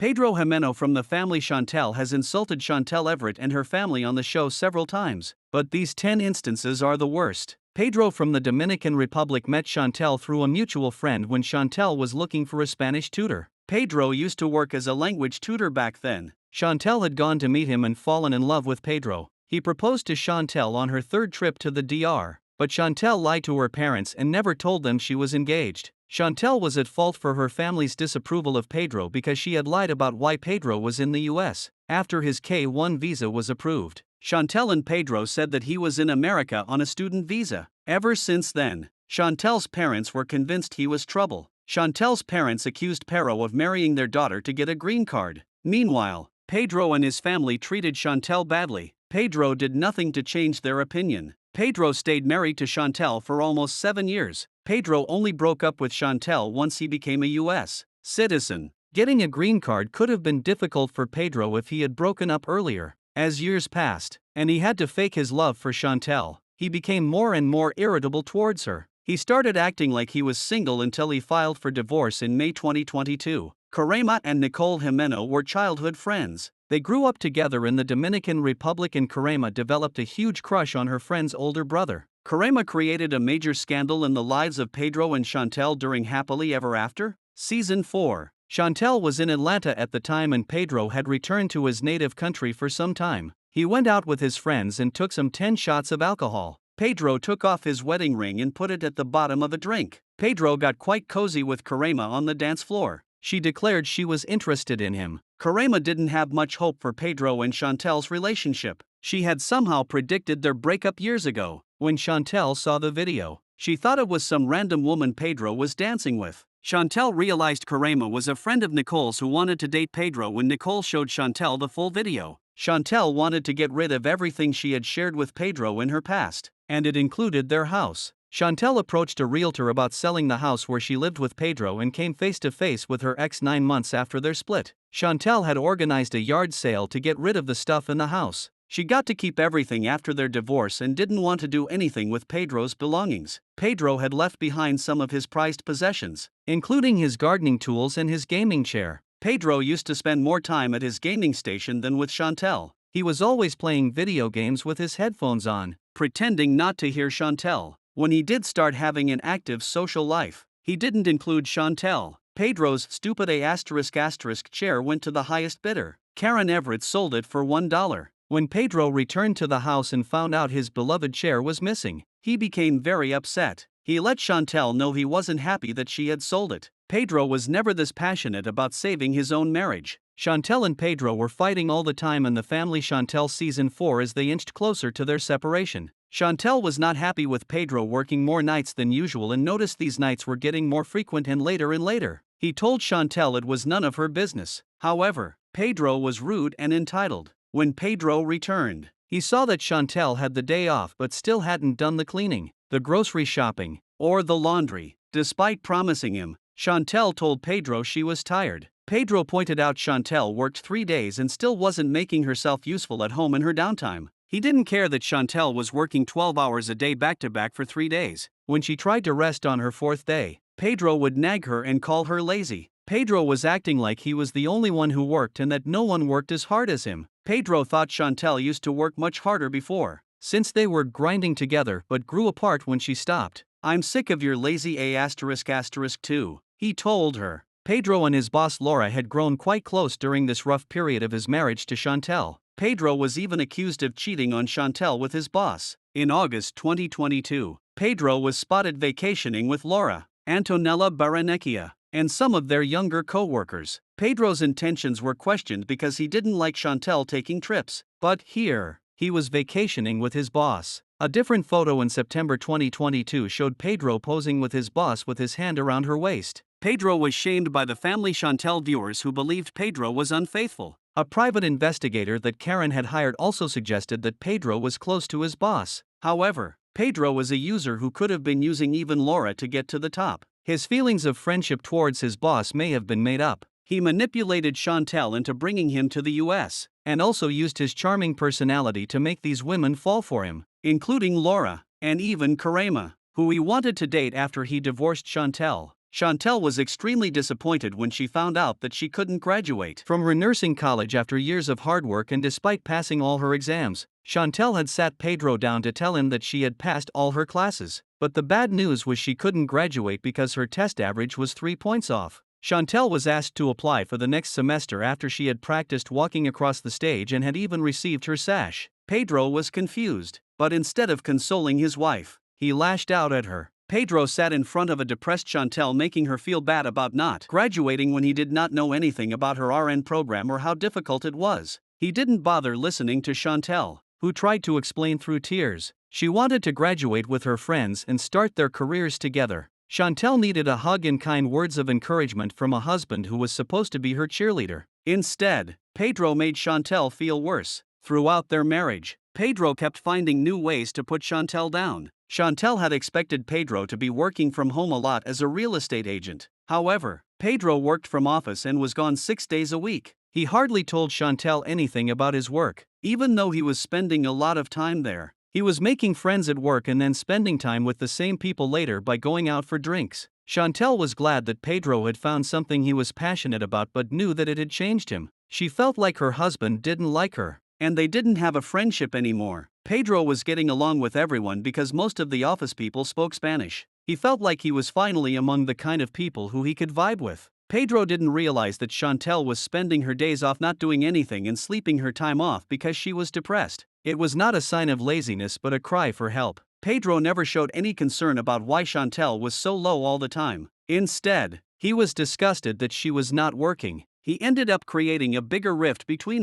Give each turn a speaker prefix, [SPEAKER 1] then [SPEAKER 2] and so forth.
[SPEAKER 1] Pedro Jimeno from the Family Chantal has insulted Chantel Everett and her family on the show several times, but these 10 instances are the worst. Pedro from the Dominican Republic met Chantel through a mutual friend when Chantel was looking for a Spanish tutor. Pedro used to work as a language tutor back then. Chantel had gone to meet him and fallen in love with Pedro. He proposed to Chantel on her third trip to the DR, but Chantel lied to her parents and never told them she was engaged. Chantel was at fault for her family's disapproval of Pedro because she had lied about why Pedro was in the US after his K-1 visa was approved. Chantel and Pedro said that he was in America on a student visa. Ever since then, Chantel's parents were convinced he was trouble. Chantel's parents accused Pedro of marrying their daughter to get a green card. Meanwhile, Pedro and his family treated Chantel badly. Pedro did nothing to change their opinion. Pedro stayed married to Chantel for almost 7 years. Pedro only broke up with Chantel once he became a U.S. citizen. Getting a green card could have been difficult for Pedro if he had broken up earlier. As years passed, and he had to fake his love for Chantel, he became more and more irritable towards her. He started acting like he was single until he filed for divorce in May 2022. Carema and Nicole Jimeno were childhood friends. They grew up together in the Dominican Republic and Carema developed a huge crush on her friend's older brother. Carema created a major scandal in the lives of Pedro and Chantel during Happily Ever After? Season 4. Chantel was in Atlanta at the time and Pedro had returned to his native country for some time. He went out with his friends and took some 10 shots of alcohol. Pedro took off his wedding ring and put it at the bottom of a drink. Pedro got quite cozy with Carema on the dance floor. She declared she was interested in him. Carema didn't have much hope for Pedro and Chantel's relationship. She had somehow predicted their breakup years ago. When Chantel saw the video, she thought it was some random woman Pedro was dancing with. Chantel realized Carema was a friend of Nicole's who wanted to date Pedro when Nicole showed Chantel the full video. Chantel wanted to get rid of everything she had shared with Pedro in her past, and it included their house. Chantel approached a realtor about selling the house where she lived with Pedro and came face to face with her ex 9 months after their split. Chantel had organized a yard sale to get rid of the stuff in the house. She got to keep everything after their divorce and didn't want to do anything with Pedro's belongings. Pedro had left behind some of his prized possessions, including his gardening tools and his gaming chair. Pedro used to spend more time at his gaming station than with Chantel. He was always playing video games with his headphones on, pretending not to hear Chantel. When he did start having an active social life, he didn't include Chantel. Pedro's stupid *** chair went to the highest bidder. Karen Everett sold it for $1. When Pedro returned to the house and found out his beloved chair was missing, he became very upset. He let Chantel know he wasn't happy that she had sold it. Pedro was never this passionate about saving his own marriage. Chantel and Pedro were fighting all the time in the Family Chantal Season 4 as they inched closer to their separation. Chantel was not happy with Pedro working more nights than usual and noticed these nights were getting more frequent and later. He told Chantel it was none of her business. However, Pedro was rude and entitled. When Pedro returned, he saw that Chantel had the day off but still hadn't done the cleaning, the grocery shopping, or the laundry. Despite promising him, Chantel told Pedro she was tired. Pedro pointed out Chantel worked 3 days and still wasn't making herself useful at home in her downtime. He didn't care that Chantel was working 12 hours a day back-to-back for 3 days. When she tried to rest on her 4th day, Pedro would nag her and call her lazy. Pedro was acting like he was the only one who worked and that no one worked as hard as him. Pedro thought Chantel used to work much harder before, since they were grinding together but grew apart when she stopped. "I'm sick of your lazy ***2, he told her. Pedro and his boss Laura had grown quite close during this rough period of his marriage to Chantel. Pedro was even accused of cheating on Chantel with his boss. In August 2022, Pedro was spotted vacationing with Laura, Antonella Baranecchia, and some of their younger co-workers. Pedro's intentions were questioned because he didn't like Chantel taking trips, but here, he was vacationing with his boss. A different photo in September 2022 showed Pedro posing with his boss with his hand around her waist. Pedro was shamed by the Family Chantal viewers who believed Pedro was unfaithful. A private investigator that Karen had hired also suggested that Pedro was close to his boss. However, Pedro was a user who could have been using even Laura to get to the top. His feelings of friendship towards his boss may have been made up. He manipulated Chantel into bringing him to the US, and also used his charming personality to make these women fall for him, including Laura, and even Carema, who he wanted to date after he divorced Chantel. Chantel was extremely disappointed when she found out that she couldn't graduate from her nursing college after years of hard work, and despite passing all her exams, Chantel had sat Pedro down to tell him that she had passed all her classes. But the bad news was she couldn't graduate because her test average was 3 points off. Chantel was asked to apply for the next semester after she had practiced walking across the stage and had even received her sash. Pedro was confused, but instead of consoling his wife, he lashed out at her. Pedro sat in front of a depressed Chantel, making her feel bad about not graduating when he did not know anything about her RN program or how difficult it was. He didn't bother listening to Chantel, who tried to explain through tears. She wanted to graduate with her friends and start their careers together. Chantel needed a hug and kind words of encouragement from a husband who was supposed to be her cheerleader. Instead, Pedro made Chantel feel worse. Throughout their marriage, Pedro kept finding new ways to put Chantel down. Chantel had expected Pedro to be working from home a lot as a real estate agent. However, Pedro worked from office and was gone 6 days a week. He hardly told Chantel anything about his work, even though he was spending a lot of time there. He was making friends at work and then spending time with the same people later by going out for drinks. Chantel was glad that Pedro had found something he was passionate about, but knew that it had changed him. She felt like her husband didn't like her, and they didn't have a friendship anymore. Pedro was getting along with everyone because most of the office people spoke Spanish. He felt like he was finally among the kind of people who he could vibe with. Pedro didn't realize that Chantel was spending her days off not doing anything and sleeping her time off because she was depressed. It was not a sign of laziness but a cry for help. Pedro never showed any concern about why Chantel was so low all the time. Instead, he was disgusted that she was not working. He ended up creating a bigger rift between